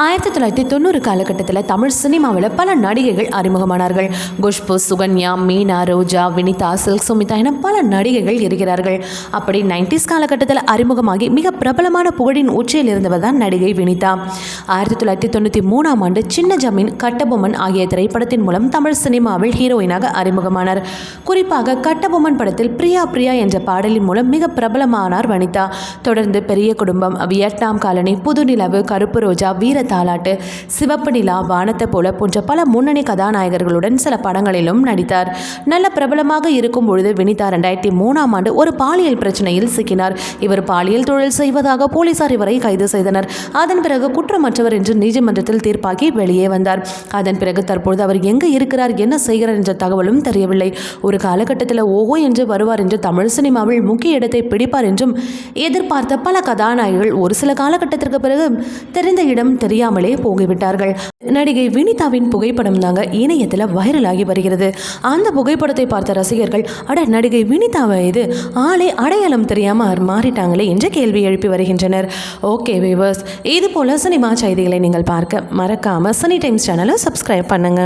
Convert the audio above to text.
1990 காலகட்டத்தில் தமிழ் சினிமாவில் பல நடிகைகள் அறிமுகமானார்கள். குஷ்பு, சுகன்யா, மீனா, ரோஜா, வினிதா, சில்க் சுமிதா என பல நடிகைகள் இருக்கிறார்கள். அப்படி 90s காலகட்டத்தில் அறிமுகமாகி மிக பிரபலமான புகழின் உச்சியில் இருந்தவர் தான் நடிகை வினிதா. 1993 ஆண்டு சின்ன ஜமீன், கட்டபொம்மன் ஆகிய திரைப்படத்தின் மூலம் தமிழ் சினிமாவில் ஹீரோயினாக அறிமுகமானார். குறிப்பாக கட்டபொம்மன் படத்தில் பிரியா பிரியா என்ற பாடலின் மூலம் மிக பிரபலமானார் வனிதா. தொடர்ந்து பெரிய குடும்பம், வியட்நாம் காலனி, புதுநிலவு, கருப்பு ரோஜா, வீர தாலாட்டு, சிவப்பு நிலா, வானத்தை போல போன்ற பல முன்னணி கதாநாயகர்களுடன் சில படங்களிலும் நடித்தார். நல்ல பிரபலமாக இருக்கும் பொழுது வினிதா 2003 ஆண்டு ஒரு பாலியல் பிரச்சனையில் சிக்கினார். இவர் பாலியல் தொழில் செய்வதாக போலீசார் இவரை கைது செய்தனர். அதன் பிறகு குற்றமற்றவர் என்று நீதிமன்றத்தில் தீர்ப்பாகி வெளியே வந்தார். அதன் பிறகு தற்பொழுது அவர் எங்கு இருக்கிறார், என்ன செய்கிறார் என்ற தகவலும் தெரியவில்லை. ஒரு காலகட்டத்தில் ஓஹோ என்று வருவார் என்று தமிழ் சினிமாவில் முக்கிய இடத்தை பிடிப்பார் என்றும் எதிர்பார்த்த பல கதாநாயகர்கள் ஒரு சில காலகட்டத்திற்கு பிறகு தெரிந்த இடம் தெரியாமலே போய்விட்டார்கள். நடிகை வினிதாவின் புகைப்படம் தாங்க இணையத்தில் வைரலாகி வருகிறது. அந்த புகைப்படத்தை பார்த்த ரசிகர்கள், அட நடிகை வினிதாவை இது ஆளே அடையாளம் தெரியாம மாறிட்டாங்களே என்று கேள்வி எழுப்பி வருகின்றனர். ஓகே வியூவர்ஸ், இது போல சினிமா செய்திகளை நீங்கள் பார்க்க மறக்காம சனி டைம்ஸ் சேனலை சப்ஸ்கிரைப் பண்ணுங்க.